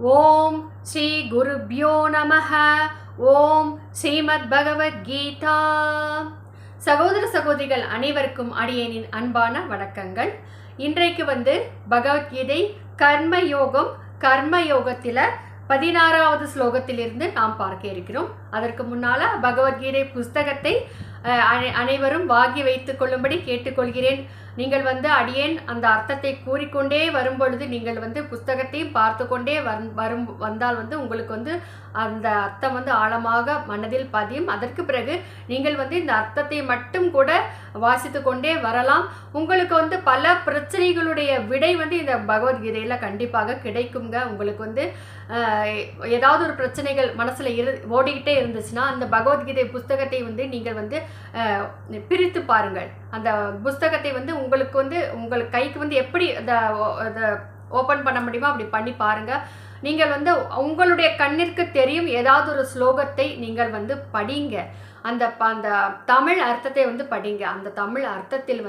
ஓம் ஸ்ரீ குருப்யோ நமஹ. ஓம் ஸ்ரீமத் பகவத் கீதா. சகோதர சகோதரிகள் அனைவருக்கும் அடியேனின் அன்பான வணக்கங்கள். இன்றைக்கு பகவத்கீதை கர்மயோகம். கர்மயோகத்தில் 16வது ஸ்லோகத்திலிருந்து நாம் பார்க்க இருக்கிறோம். அதற்கு முன்னால் பகவத்கீதை புஸ்தகத்தை அனைவரும் வாங்கி வைத்துக் கொள்ளும்படி கேட்டுக்கொள்கிறேன். நீங்கள் அடியேன் அந்த அர்த்தத்தை கூறிக்கொண்டே வரும்பொழுது நீங்கள் புஸ்தகத்தையும் பார்த்து கொண்டே வந்தால் உங்களுக்கு அந்த அர்த்தம் ஆழமாக மனதில் பதியும். அதற்கு பிறகு நீங்கள் இந்த அர்த்தத்தை மட்டும் கூட வாசித்து கொண்டே வரலாம். உங்களுக்கு பல பிரச்சனைகளுடைய விடை இந்த பகவத்கீதையில் கண்டிப்பாக கிடைக்குங்க. உங்களுக்கு ஏதாவது ஒரு பிரச்சனைகள் மனசில் ஓடிக்கிட்டே இருந்துச்சுன்னா அந்த பகவத்கீதை புஸ்தகத்தை நீங்கள் பிரித்து பாருங்கள். அந்த புஸ்தகத்தை உங்களுக்கு உங்கள் கைக்கு எப்படி அதை ஓப்பன் பண்ண முடியுமோ அப்படி பண்ணி பாருங்கள். நீங்கள் உங்களுடைய கண்ணிற்கு தெரியும் ஏதாவது ஒரு ஸ்லோகத்தை நீங்கள் படிங்க. அந்த தமிழ் அர்த்தத்தை படிங்க. அந்த தமிழ் அர்த்தத்தில்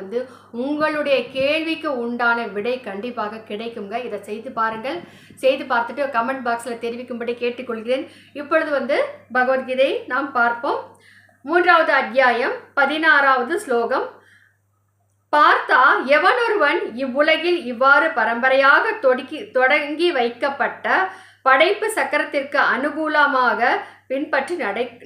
உங்களுடைய கேள்விக்கு உண்டான விடை கண்டிப்பாக கிடைக்குங்க. இதை செய்து பாருங்கள். செய்து பார்த்துட்டு கமெண்ட் பாக்ஸில் தெரிவிக்கும்படி கேட்டுக்கொள்கிறேன். இப்பொழுது பகவத்கீதை நாம் பார்ப்போம். 3வது அத்தியாயம் 16வது ஸ்லோகம். பார்த்தா எவனொருவன் இவ்வுலகில் இவ்வாறு பரம்பரையாக தொடங்கி வைக்கப்பட்ட படைப்பு சக்கரத்திற்கு அனுகூலமாக பின்பற்றி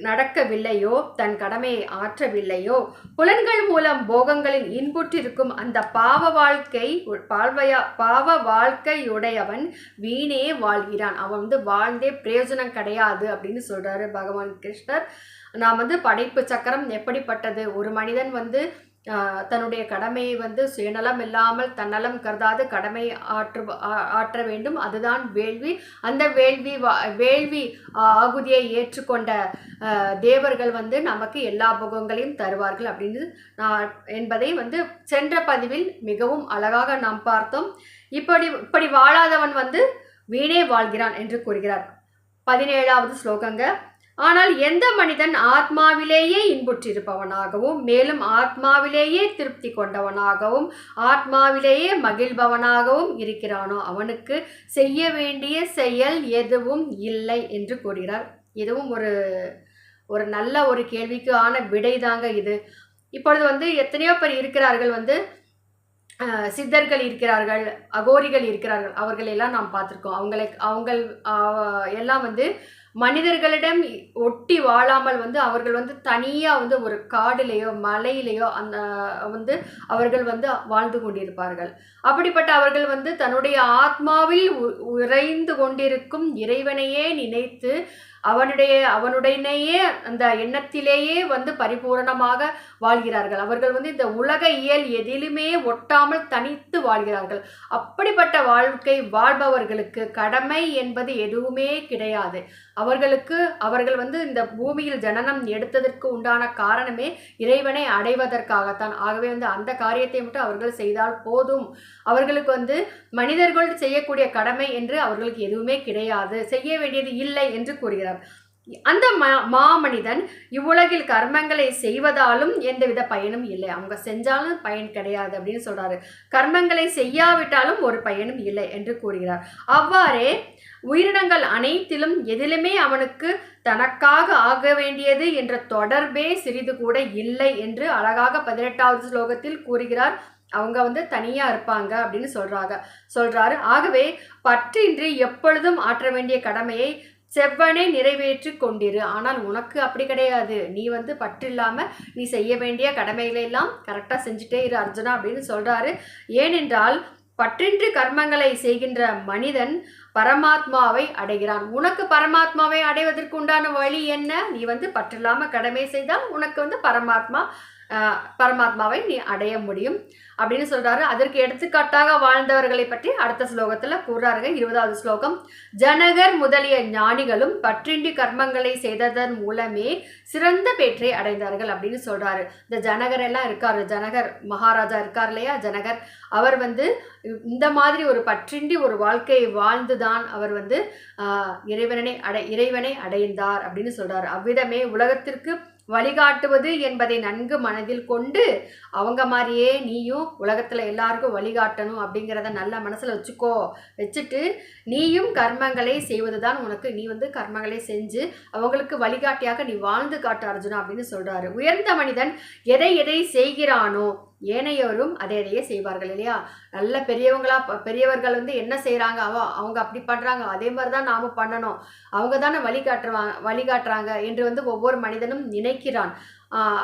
நடக்கவில்லையோ, தன் கடமையை ஆற்றவில்லையோ, புலன்கள் மூலம் போகங்களில் இன்புற்றிருக்கும் அந்த பாவ வாழ்க்கையுடையவன் வீணே வாழ்கிறான். அவன் வாழ்ந்தே பிரயோஜனம் கிடையாது அப்படின்னு சொல்றாரு பகவான் கிருஷ்ணர். நான் படைப்பு சக்கரம் எப்படிப்பட்டது? ஒரு மனிதன் தன்னுடைய கடமையை சுயநலம் இல்லாமல் தன்னலம் கருதாது கடமை ஆற்ற வேண்டும். அதுதான் வேள்வி. அந்த வேள்வி ஆகுதியை ஏற்றுக்கொண்ட தேவர்கள் நமக்கு எல்லா போகங்களையும் தருவார்கள் அப்படின்னு என்பதை சென்ற பதிவில் மிகவும் அழகாக நாம் பார்த்தோம். இப்படி வாழாதவன் வீணே வாழ்கிறான் என்று கூறுகிறார். 17வது ஸ்லோகங்க. ஆனால் எந்த மனிதன் ஆத்மாவிலேயே இன்புற்றிருப்பவனாகவும் மேலும் ஆத்மாவிலேயே திருப்தி கொண்டவனாகவும் ஆத்மாவிலேயே மகிழ்பவனாகவும் இருக்கிறானோ அவனுக்கு செய்ய வேண்டிய செயல் எதுவும் இல்லை என்று கூறுகிறார். இதுவும் ஒரு நல்ல ஒரு கேள்விக்கான விடைதாங்க இது. இப்பொழுது எத்தனையோ பேர் இருக்கிறார்கள், சித்தர்கள் இருக்கிறார்கள், அகோரிகள் இருக்கிறார்கள். அவர்கள் எல்லாம் நாம் பார்த்துருக்கோம். அவங்க எல்லாம் மனிதர்களிடம் ஒட்டி வாழாமல் அவர்கள் தனியாக ஒரு காடுலேயோ மலையிலேயோ அவர்கள் வாழ்ந்து கொண்டிருப்பார்கள். அப்படிப்பட்ட அவர்கள் தன்னுடைய ஆத்மாவில் உறைந்து கொண்டிருக்கும் இறைவனையே நினைத்து அவனுடையே அந்த எண்ணத்திலேயே பரிபூரணமாக வாழ்கிறார்கள். அவர்கள் இந்த உலக இயல் எதிலுமே ஒட்டாமல் தனித்து வாழ்கிறார்கள். அப்படிப்பட்ட வாழ்க்கை வாழ்பவர்களுக்கு கடமை என்பது எதுவுமே கிடையாது. அவர்கள் இந்த பூமியில் ஜனனம் எடுத்ததற்கு உண்டான காரணமே இறைவனை அடைவதற்காகத்தான். ஆகவே அந்த காரியத்தை மட்டும் அவர்கள் செய்தால் போதும். அவர்களுக்கு மனிதர்கள் செய்யக்கூடிய கடமை என்று அவர்களுக்கு எதுவுமே கிடையாது, செய்ய வேண்டியது இல்லை என்று கூறுகிறார். அந்த மாமனிதன் இவ்வுலகில் கர்மங்களை செய்வதாலும் எந்தவித பயனும் இல்லை. அவங்க செஞ்சாலும் பயன் கிடையாது அப்படின்னு சொல்றாரு. கர்மங்களை செய்யாவிட்டாலும் ஒரு பயனும் இல்லை என்று கூறுகிறார். அவ்வாறே உயிரினங்கள் அனைத்திலும் எதிலுமே அவனுக்கு தனக்காக ஆக வேண்டியது என்ற தொடர்பே சிறிது கூட இல்லை என்று அழகாக 18வது ஸ்லோகத்தில் கூறுகிறார். அவங்க தனியா இருப்பாங்க அப்படின்னு சொல்றாரு. ஆகவே பற்றின்றி எப்பொழுதும் ஆற்ற வேண்டிய கடமையை செவ்வனே நிறைவேற்றி கொண்டிரு. ஆனால் உனக்கு அப்படி கிடையாது. நீ பற்றில்லாம நீ செய்ய வேண்டிய கடமைகளை எல்லாம் கரெக்டாக செஞ்சுட்டே இரு அர்ஜுனா அப்படின்னு சொல்றாரு. ஏனென்றால் பற்றின்றி கர்மங்களை செய்கின்ற மனிதன் பரமாத்மாவை அடைகிறான். உனக்கு பரமாத்மாவை அடைவதற்கு உண்டான வழி என்ன? நீ பற்றில்லாம கடமை செய்தால் உனக்கு பரமாத்மாவை நீ அடைய முடியும் அப்படின்னு சொல்றாரு. அதற்கு எடுத்துக்காட்டாக வாழ்ந்தவர்களை பற்றி அடுத்த ஸ்லோகத்துல கூறாருங்க. 20வது ஸ்லோகம். ஜனகர் முதலிய ஞானிகளும் பற்றின்றி கர்மங்களை செய்ததன் மூலமே சிறந்த பேற்றை அடைந்தார்கள் அப்படின்னு சொல்றாரு. இந்த ஜனகர் எல்லாம் இருக்காரு, ஜனகர் மகாராஜா இருக்கார் இல்லையா, ஜனகர். அவர் இந்த மாதிரி ஒரு பற்றின்றி ஒரு வாழ்க்கையை வாழ்ந்துதான் அவர் இறைவனை அடைந்தார் அப்படின்னு சொல்றாரு. அவ்விதமே உலகத்திற்கு வழிகாட்டுவது என்பதை நன்கு மனதில் கொண்டு அவங்க மாதிரியே நீயும் உலகத்தில் எல்லாருக்கும் வழிகாட்டணும் அப்படிங்கிறத நல்ல மனசில் வச்சுட்டு நீயும் கர்மங்களை செய்வது தான் உனக்கு, நீ வந்து கர்மங்களை செஞ்சு அவங்களுக்கு வழிகாட்டியாக நீ வாழ்ந்து காட்டு அர்ஜுனா அப்படின்னு சொல்கிறாரு. உயர்ந்த மனிதன் எதை எதை செய்கிறானோ ஏனையோரும் அதையே செய்வார்கள் இல்லையா. நல்ல பெரியவர்கள் வந்து என்ன செய்கிறாங்க, அவங்க அப்படி பண்ணுறாங்க, அதே மாதிரி தான் நாம் பண்ணணும், அவங்க தானே வழிகாட்டுறாங்க என்று வந்து ஒவ்வொரு மனிதனும் நினைக்கிறான்.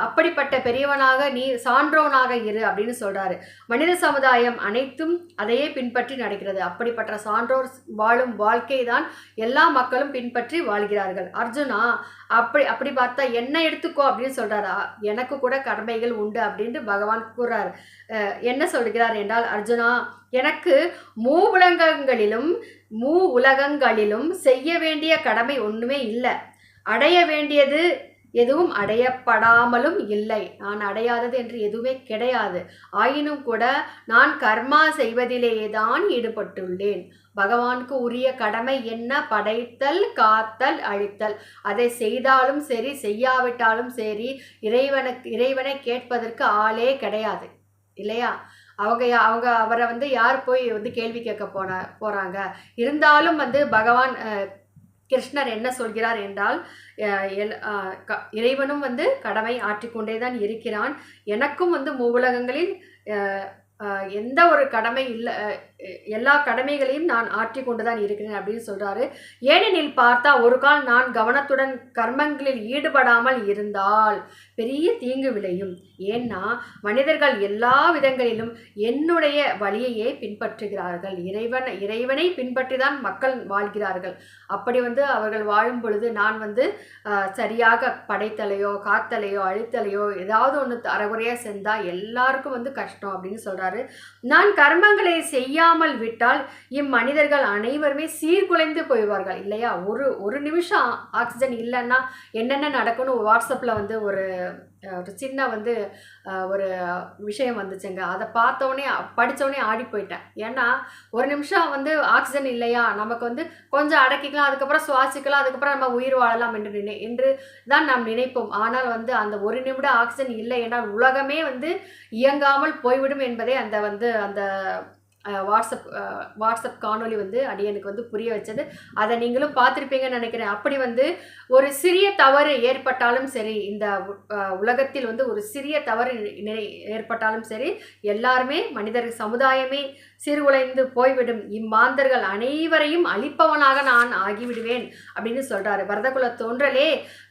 அப்படிப்பட்ட பெரியவனாக நீ சான்றோனாக இரு அப்படின்னு சொல்கிறாரு. மனித சமுதாயம் அனைத்தும் அதையே பின்பற்றி நடக்கிறது. அப்படிப்பட்ட சான்றோர் வாழும் வாழ்க்கை தான் எல்லா மக்களும் பின்பற்றி வாழ்கிறார்கள். அர்ஜுனா அப்படி பார்த்தா என்ன எடுத்துக்கோ அப்படின்னு சொல்கிறாரா, எனக்கு கூட கடமைகள் உண்டு அப்படின்ட்டு பகவான் கூறார். என்ன சொல்கிறார் என்றால், அர்ஜுனா எனக்கு மூ உலகங்களிலும் செய்ய வேண்டிய கடமை ஒன்றுமே இல்லை, அடைய வேண்டியது எதுவும் அடையப்படாமலும் இல்லை, நான் அடையாதது என்று எதுவுமே கிடையாது. ஆயினும் கூட நான் கர்மா செய்வதிலேயே தான் ஈடுபட்டுள்ளேன். பகவானுக்கு உரிய கடமை என்ன? படைத்தல், காத்தல், அழித்தல். அதை செய்தாலும் சரி செய்யாவிட்டாலும் சரி இறைவனை கேட்பதற்கு ஆளே கிடையாது இல்லையா. அவங்க அவரை வந்து யார் போய் வந்து கேள்வி கேட்க போறாங்க. இருந்தாலும் வந்து பகவான் கிருஷ்ணர் என்ன சொல்கிறார் என்றால், இறைவனும் வந்து கடமை ஆற்றிக்கொண்டே தான் இருக்கிறான். எனக்கும் வந்து மூவுலகங்களில் எந்த ஒரு கடமை இல்லை, எல்லா கடமைகளையும் நான் ஆற்றி கொண்டு தான் இருக்கிறேன் அப்படின்னு சொல்கிறாரு. ஏனெனில் பார்த்தா ஒரு கால் நான் கவனத்துடன் கர்மங்களில் ஈடுபடாமல் இருந்தால் பெரிய தீங்கு விளையும். ஏன்னா மனிதர்கள் எல்லா விதங்களிலும் என்னுடைய வழியையே பின்பற்றுகிறார்கள். இறைவனை பின்பற்றி தான் மக்கள் வாழ்கிறார்கள். அப்படி வந்து அவர்கள் வாழும் பொழுது நான் வந்து சரியாக படைத்தலையோ காத்தலையோ அழித்தலையோ ஏதாவது ஒன்று அறகுறையாக செஞ்சால் எல்லாருக்கும் வந்து கஷ்டம் அப்படின்னு சொல்கிறாரு. நான் கர்மங்களை செய்யாமல் விட்டால் இம்மனிதர்கள் அனைவருமே சீர்குலைந்து போய்வார்கள் இல்லையா. ஒரு நிமிஷம் ஆக்சிஜன் இல்லைன்னா என்னென்ன நடக்கும்னு வாட்ஸ்அப்பில் வந்து ஒரு சின்ன வந்து ஒரு விஷயம் வந்துச்சுங்க. அதை படித்தோடனே ஆடி போயிட்டேன். ஏன்னா ஒரு நிமிஷம் வந்து ஆக்சிஜன் இல்லையா, நமக்கு வந்து கொஞ்சம் அடக்கிக்கலாம், அதுக்கப்புறம் சுவாசிக்கலாம், அதுக்கப்புறம் நம்ம உயிர் வாழலாம் என்று தான் நாம் நினைப்போம். ஆனால் வந்து அந்த ஒரு நிமிட ஆக்சிஜன் இல்லை என்றால் உலகமே வந்து இயங்காமல் போய்விடும் என்பதை அந்த வாட்ஸ்அப் காணொலி வந்து அடியனுக்கு வந்து புரிய வச்சது. அதை நீங்களும் பார்த்துருப்பீங்கன்னு நினைக்கிறேன். அப்படி வந்து ஒரு சிறிய தவறு ஏற்பட்டாலும் சரி, இந்த உலகத்தில் வந்து ஒரு சிறிய தவறு ஏற்பட்டாலும் சரி, எல்லாருமே மனிதர்கள் சமுதாயமே சீர்குலைந்து போய்விடும். இம்மாந்தர்கள் அனைவரையும் அழிப்பவனாக நான் ஆகிவிடுவேன் அப்படின்னு சொல்றாரு. பரதகுல தோன்றலே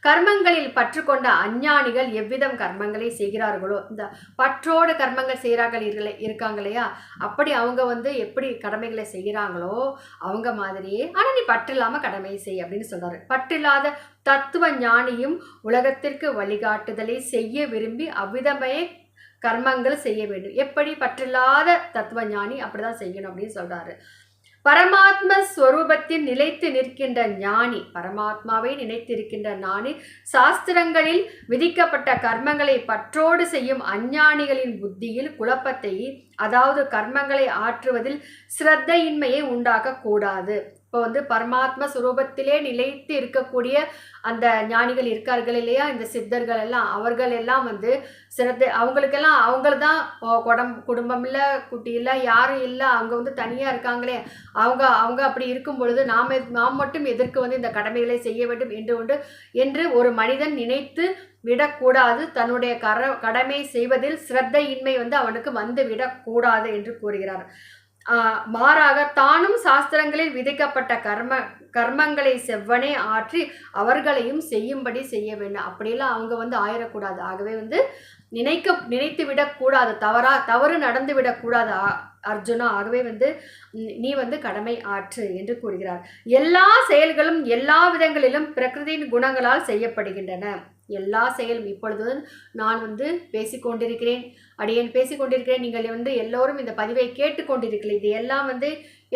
கர்மங்களில் பற்று கொண்ட அஞ்ஞானிகள் எவ்விதம் கர்மங்களை செய்கிறார்களோ, இந்த பற்றோடு கர்மங்கள் செய்கிறார்கள் இருக்காங்க இல்லையா, அப்படி அவங்க வந்து எப்படி கடமைகளை செய்கிறாங்களோ அவங்க மாதிரியே ஆனால் நீ பற்று இல்லாமல் கடமையை செய் அப்படின்னு சொல்றாரு. பற்றில்லாத தத்துவ ஞானியும் உலகத்திற்கு வழிகாட்டுதலை செய்ய விரும்பி அவ்விதமே கர்மங்கள் செய்ய வேண்டும். எப்படி பற்றில்லாத தத்துவ ஞானி அப்படிதான் செய்யணும் அப்படின்னு சொல்றாரு. பரமாத்ம ஸ்வரூபத்தில் நிலைத்து நிற்கின்ற ஞானி, பரமாத்மாவை நினைத்திருக்கின்ற ஞானி சாஸ்திரங்களில் விதிக்கப்பட்ட கர்மங்களை பற்றோடு செய்யும் அஞ்ஞானிகளின் புத்தியில் குழப்பத்தை, அதாவது கர்மங்களை ஆற்றுவதில் சிரத்தையின்மையை உண்டாக்க கூடாது. இப்போ வந்து பரமாத்ம சுரூபத்திலே நிலைத்து இருக்கக்கூடிய அந்த ஞானிகள் இருக்கார்கள் இல்லையா, இந்த சித்தர்கள் எல்லாம், அவர்கள் எல்லாம் வந்து சிரத்தை, அவங்களுக்கெல்லாம் அவங்கள்தான் குடும்பம் இல்லை, குட்டி இல்லை, யாரும் இல்லை, அவங்க வந்து தனியாக இருக்காங்களே, அவங்க அப்படி இருக்கும் பொழுது நாம் மட்டும் எதற்கு வந்து இந்த கடமைகளை செய்ய வேண்டும் என்று ஒரு மனிதன் நினைத்து விடக்கூடாது. தன்னுடைய கடமை செய்வதில் சிரத்தையின்மை வந்து அவனுக்கு வந்து விடக்கூடாது என்று கூறுகிறார். மாறாக தானும் சாஸ்திரங்களில் விதிக்கப்பட்ட கர்மங்களை செவ்வனே ஆற்றி அவர்களையும் செய்யும்படி செய்ய வேண்டும். அப்படியெல்லாம் அவங்க வந்து ஆயிடக்கூடாது. ஆகவே வந்து நினைத்து விடக்கூடாது, தவறு நடந்து விடக்கூடாது அர்ஜுனா. ஆகவே வந்து நீ வந்து கடமை ஆற்று என்று கூறுகிறார். எல்லா செயல்களும் எல்லா விதங்களிலும் பிரகிருதியின் குணங்களால் செய்யப்படுகின்றன. எல்லா செயலும், இப்பொழுது நான் வந்து பேசிக்கொண்டிருக்கிறேன், அடியேன் பேசிக்கொண்டிருக்கிறேன், நீங்கள் வந்து எல்லோரும் இந்த பதிவை கேட்டுக்கொண்டிருக்கிறீர்கள். இது எல்லாம் வந்து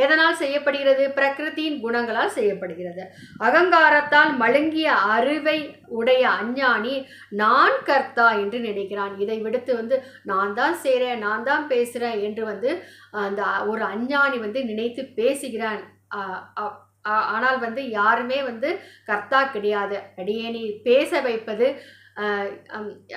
எதனால் செய்யப்படுகிறது? பிரகிருதியின் குணங்களால் செய்யப்படுகிறது. அகங்காரத்தால் மழுங்கிய அறிவை உடைய அஞ்ஞானி நான் கர்த்தா என்று நினைக்கிறான். இதை விடுத்து வந்து நான் தான் செய்கிறேன், நான் தான் பேசுகிறேன் என்று வந்து அந்த ஒரு அஞ்ஞானி வந்து நினைத்து பேசுகிறான். ஆனால் வந்து யாருமே வந்து கர்த்தா கிடையாது. அடியேனை பேச வைப்பது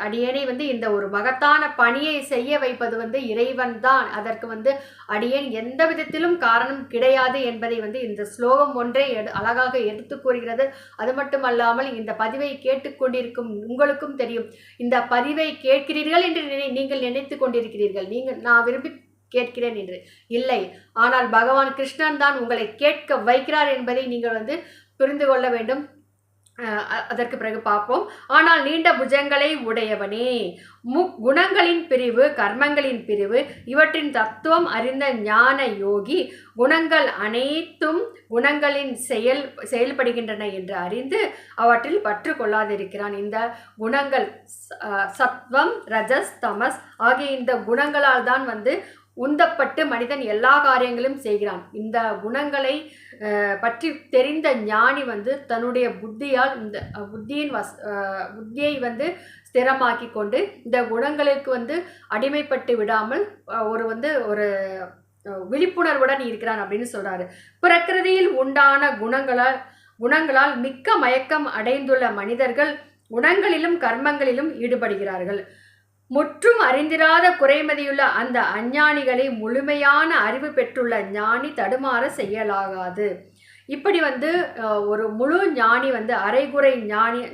அடியேனை வந்து இந்த ஒரு மகத்தான பணியை செய்ய வைப்பது வந்து இறைவன் தான். அதற்கு வந்து அடியேன் எந்த விதத்திலும் காரணம் கிடையாது என்பதை வந்து இந்த ஸ்லோகம் ஒன்றே அழகாக எடுத்து கூறுகிறது. அது மட்டுமல்லாமல் இந்த பதிவை கேட்டுக்கொண்டிருக்கும் உங்களுக்கும் தெரியும், இந்த பதிவை கேட்கிறீர்கள் என்று நீங்கள் நினைத்து கொண்டிருக்கிறீர்கள். நான் விரும்பி கேட்கிறேன் என்று இல்லை, ஆனால் பகவான் கிருஷ்ணன் தான் உங்களை கேட்க வைக்கிறார் என்பதை நீங்கள் வந்து புரிந்து கொள்ள வேண்டும். அதற்கு பிறகு பார்ப்போம். ஆனால் நீண்ட புஜங்களை உடையவனே, குணங்களின் பிரிவு, கர்மங்களின் பிரிவு, இவற்றின் தத்துவம் அறிந்த ஞான யோகி குணங்கள் அனைத்தும் குணங்களின் செயல்படுகின்றன என்று அறிந்து அவற்றில் பற்று கொள்ளாதிருக்கிறான். இந்த குணங்கள் சத்வம், ரஜஸ், தமஸ் ஆகிய இந்த குணங்களால் தான் வந்து உந்தப்பட்டு மனிதன் எல்லா காரியங்களும் செய்கிறான். இந்த குணங்களை பற்றி தெரிந்த ஞானி வந்து தன்னுடைய புத்தியால் இந்த புத்தியை வந்து ஸ்திரமாக்கி கொண்டு இந்த குணங்களுக்கு வந்து அடிமைப்பட்டு விடாமல் ஒரு விழிப்புணர்வுடன் இருக்கிறான் அப்படின்னு சொல்றாரு. பிரகிருதியில் உண்டான குணங்களால் மிக்க மயக்கம் அடைந்துள்ள மனிதர்கள் குணங்களிலும் கர்மங்களிலும் ஈடுபடுகிறார்கள். முற்றும் அறிந்திராத குறைமதியுள்ள அந்த அஞ்ஞானிகளை முழுமையான அறிவு பெற்றுள்ள ஞானி தடுமாற செய்யலாகாது. இப்படி வந்து ஒரு முழு ஞானி வந்து அரைகுறை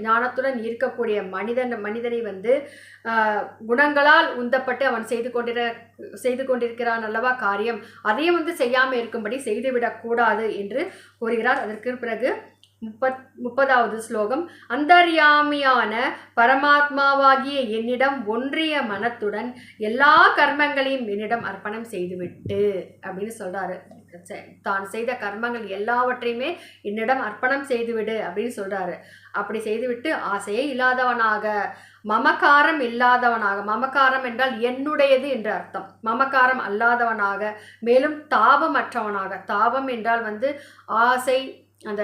ஞானத்துடன் இருக்கக்கூடிய மனிதனை வந்து குணங்களால் உந்தப்பட்டு அவன் செய்து கொண்டிருக்கிறான் அல்லவா காரியம், அதையும் வந்து செய்யாமல் இருக்கும்படி செய்துவிடக்கூடாது என்று கூறுகிறார். அதற்கு பிறகு 30வது ஸ்லோகம். அந்தர்யாமியான பரமாத்மாவாகிய என்னிடம் ஒன்றிய மனத்துடன் எல்லா கர்மங்களையும் என்னிடம் அர்ப்பணம் செய்துவிட்டு அப்படின்னு சொல்றாரு. தான் செய்த கர்மங்கள் எல்லாவற்றையுமே என்னிடம் அர்ப்பணம் செய்துவிடு அப்படின்னு சொல்றாரு. அப்படி செய்துவிட்டு ஆசையே இல்லாதவனாக, மமக்காரம் இல்லாதவனாக, மமக்காரம் என்றால் என்னுடையது என்று அர்த்தம், மமக்காரம் அல்லாதவனாக, மேலும் தாபமற்றவனாக. தாபம் என்றால் வந்து ஆசை, அந்த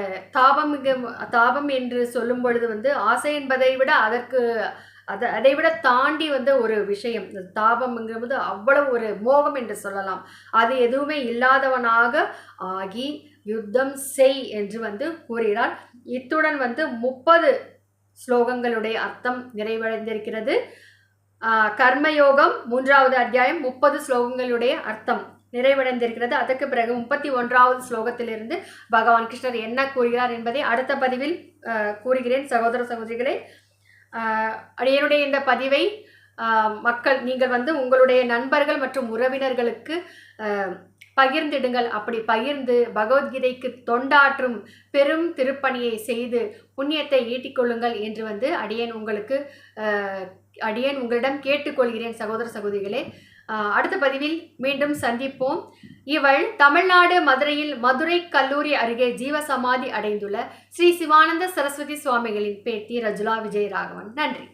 தாபம் என்று சொல்லும் பொழுது வந்து ஆசை என்பதை விட அதை விட தாண்டி வந்து ஒரு விஷயம். தாபம்ங்கிறது அவ்வளவு ஒரு மோகம் என்று சொல்லலாம். அது எதுவுமே இல்லாதவனாக ஆகி யுத்தம் செய் என்று வந்து கூறுகிறார். இத்துடன் வந்து 30 ஸ்லோகங்களுடைய அர்த்தம் நிறைவடைந்திருக்கிறது. கர்மயோகம் 3வது அத்தியாயம் 30 ஸ்லோகங்களுடைய அர்த்தம் நிறைவடைந்திருக்கிறது. அதற்கு பிறகு 31வது ஸ்லோகத்திலிருந்து பகவான் கிருஷ்ணர் என்ன கூறுகிறார் என்பதை அடுத்த பதிவில் கூறுகிறேன். சகோதர சகோதரிகளே, என்னுடைய இந்த பதிவை நீங்கள் வந்து உங்களுடைய நண்பர்கள் மற்றும் உறவினர்களுக்கு பகிர்ந்திடுங்கள். அப்படி பகிர்ந்து பகவத்கீதைக்கு தொண்டாற்றும் பெரும் திருப்பணியை செய்து புண்ணியத்தை ஈட்டிக்கொள்ளுங்கள் என்று வந்து அடியேன் உங்களிடம் கேட்டுக்கொள்கிறேன். சகோதர சகோதரிகளே, அடுத்த பதிவில் மீண்டும் சந்திப்போம். இவள் தமிழ்நாடு மதுரையில் மதுரை கல்லூரி அருகே ஜீவசமாதி அடைந்துள்ள ஸ்ரீ சிவானந்த சரஸ்வதி சுவாமிகளின் பேத்தி ரஜுலா விஜயராகவன். நன்றி.